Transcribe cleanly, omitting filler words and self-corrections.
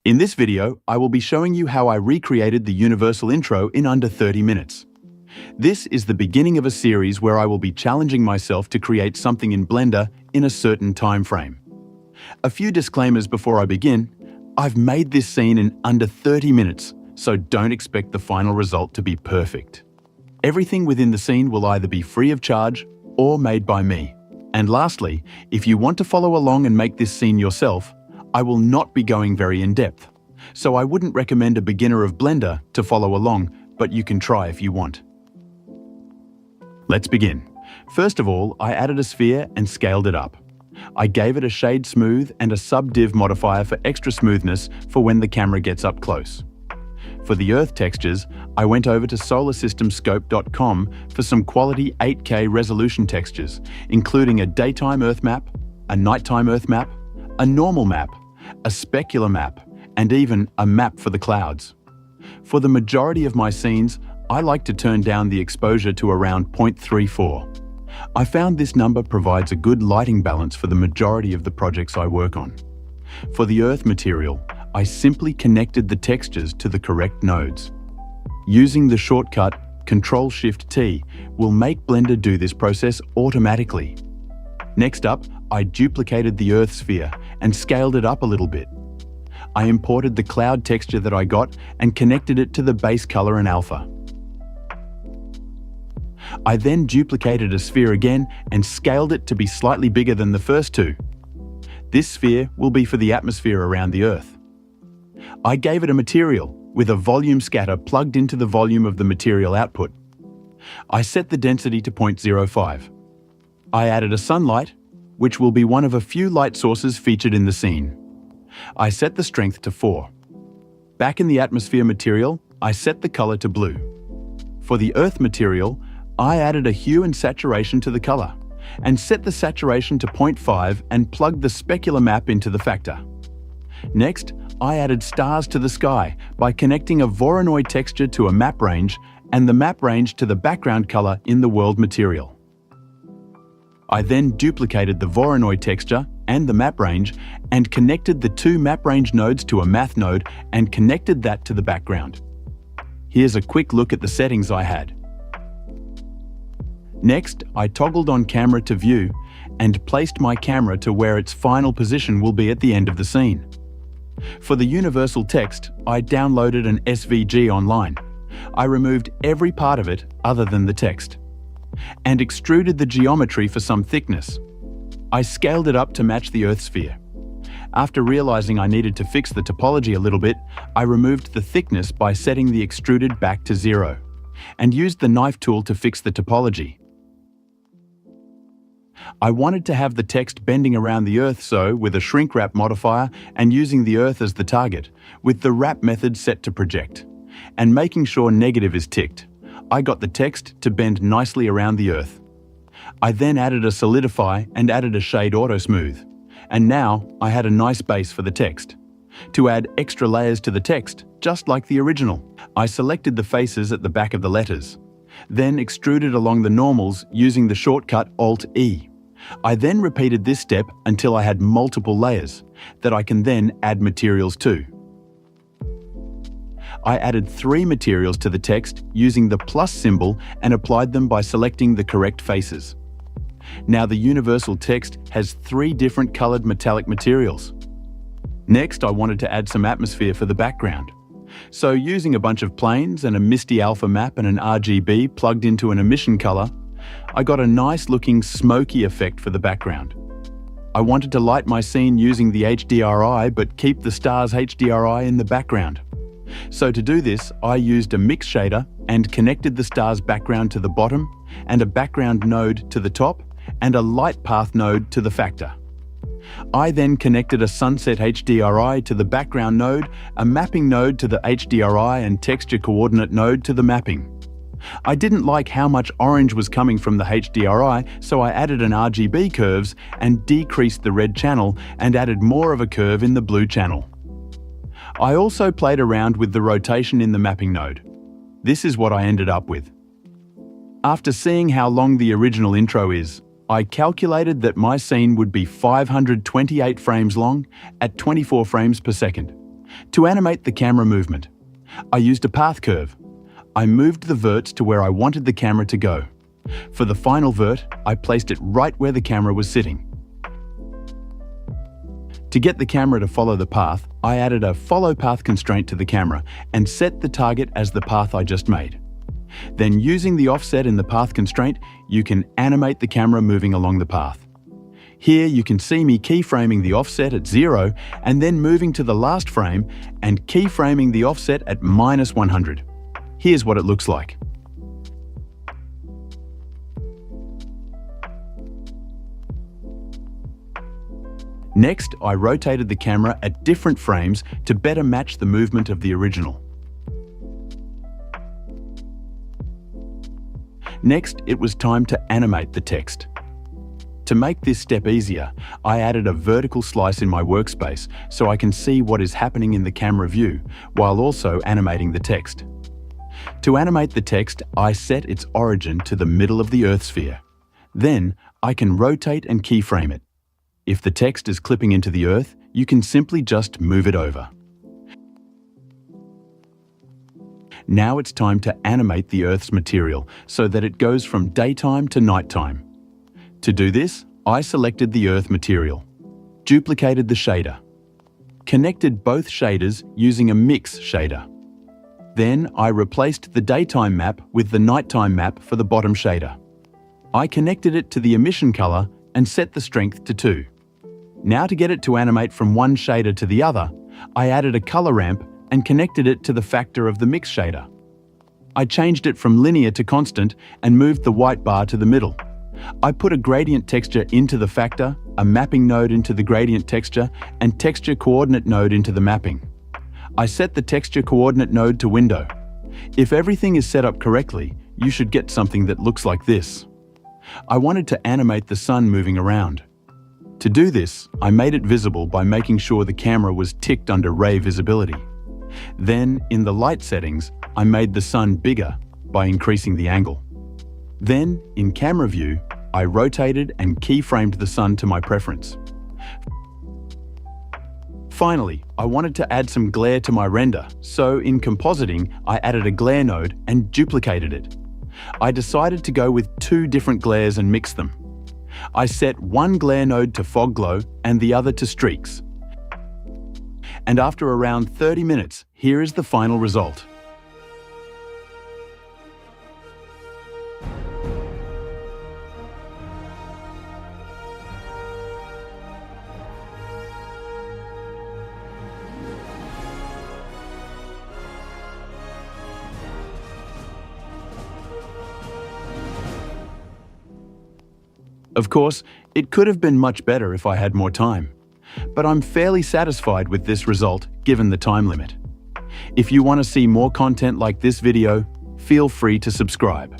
In this video, I will be showing you how I recreated the universal intro in under 30 minutes. This is the beginning of a series where I will be challenging myself to create something in Blender in a certain time frame. A few disclaimers before I begin. I've made this scene in under 30 minutes, so don't expect the final result to be perfect. Everything within the scene will either be free of charge or made by me. And lastly, if you want to follow along and make this scene yourself, I will not be going very in-depth, so I wouldn't recommend a beginner of Blender to follow along, but you can try if you want. Let's begin. First of all, I added a sphere and scaled it up. I gave it a shade smooth and a sub-div modifier for extra smoothness for when the camera gets up close. For the Earth textures, I went over to SolarSystemScope.com for some quality 8K resolution textures, including a daytime Earth map, a nighttime Earth map, a normal map, a specular map, and even a map for the clouds. For the majority of my scenes, I like to turn down the exposure to around 0.34. I found this number provides a good lighting balance for the majority of the projects I work on. For the Earth material, I simply connected the textures to the correct nodes. Using the shortcut Ctrl-Shift-T will make Blender do this process automatically. Next up, I duplicated the Earth sphere and scaled it up a little bit. I imported the cloud texture that I got and connected it to the base color and alpha. I then duplicated a sphere again and scaled it to be slightly bigger than the first two. This sphere will be for the atmosphere around the Earth. I gave it a material with a volume scatter plugged into the volume of the material output. I set the density to 0.05. I added a sunlight, which will be one of a few light sources featured in the scene. I set the strength to 4. Back in the atmosphere material, I set the color to blue. For the Earth material, I added a hue and saturation to the color, and set the saturation to 0.5 and plugged the specular map into the factor. Next, I added stars to the sky by connecting a Voronoi texture to a map range and the map range to the background color in the world material. I then duplicated the Voronoi texture and the map range and connected the two map range nodes to a math node and connected that to the background. Here's a quick look at the settings I had. Next, I toggled on camera to view and placed my camera to where its final position will be at the end of the scene. For the universal text, I downloaded an SVG online. I removed every part of it other than the text, and extruded the geometry for some thickness. I scaled it up to match the Earth sphere. After realizing I needed to fix the topology a little bit, I removed the thickness by setting the extruded back to 0, and used the knife tool to fix the topology. I wanted to have the text bending around the Earth, so with a shrink wrap modifier and using the Earth as the target, with the wrap method set to project, and making sure negative is ticked, I got the text to bend nicely around the Earth. I then added a solidify and added a shade auto smooth, and now I had a nice base for the text. To add extra layers to the text, just like the original, I selected the faces at the back of the letters, then extruded along the normals using the shortcut Alt-E. I then repeated this step until I had multiple layers that I can then add materials to. I added 3 materials to the text using the plus symbol and applied them by selecting the correct faces. Now the universal text has 3 different colored metallic materials. Next, I wanted to add some atmosphere for the background. So using a bunch of planes and a misty alpha map and an RGB plugged into an emission color, I got a nice looking smoky effect for the background. I wanted to light my scene using the HDRI but keep the stars HDRI in the background. So to do this, I used a mix shader and connected the stars background to the bottom and a background node to the top and a light path node to the factor. I then connected a sunset HDRI to the background node, a mapping node to the HDRI and texture coordinate node to the mapping. I didn't like how much orange was coming from the HDRI, so I added an RGB curves and decreased the red channel and added more of a curve in the blue channel. I also played around with the rotation in the mapping node. This is what I ended up with. After seeing how long the original intro is, I calculated that my scene would be 528 frames long at 24 frames per second. To animate the camera movement, I used a path curve. I moved the verts to where I wanted the camera to go. For the final vert, I placed it right where the camera was sitting. To get the camera to follow the path, I added a follow path constraint to the camera and set the target as the path I just made. Then, using the offset in the path constraint, you can animate the camera moving along the path. Here you can see me keyframing the offset at 0 and then moving to the last frame and keyframing the offset at -100. Here's what it looks like. Next, I rotated the camera at different frames to better match the movement of the original. Next, it was time to animate the text. To make this step easier, I added a vertical slice in my workspace so I can see what is happening in the camera view while also animating the text. To animate the text, I set its origin to the middle of the Earth sphere. Then, I can rotate and keyframe it. If the text is clipping into the Earth, you can simply just move it over. Now it's time to animate the Earth's material so that it goes from daytime to nighttime. To do this, I selected the Earth material, duplicated the shader, connected both shaders using a mix shader. Then I replaced the daytime map with the nighttime map for the bottom shader. I connected it to the emission color and set the strength to 2. Now to get it to animate from one shader to the other, I added a color ramp and connected it to the factor of the mix shader. I changed it from linear to constant and moved the white bar to the middle. I put a gradient texture into the factor, a mapping node into the gradient texture, and texture coordinate node into the mapping. I set the texture coordinate node to window. If everything is set up correctly, you should get something that looks like this. I wanted to animate the sun moving around. To do this, I made it visible by making sure the camera was ticked under ray visibility. Then, in the light settings, I made the sun bigger by increasing the angle. Then, in camera view, I rotated and keyframed the sun to my preference. Finally, I wanted to add some glare to my render, so in compositing, I added a glare node and duplicated it. I decided to go with 2 different glares and mix them. I set one glare node to fog glow and the other to streaks. And after around 30 minutes, here is the final result. Of course, it could have been much better if I had more time, but I'm fairly satisfied with this result given the time limit. If you want to see more content like this video, feel free to subscribe.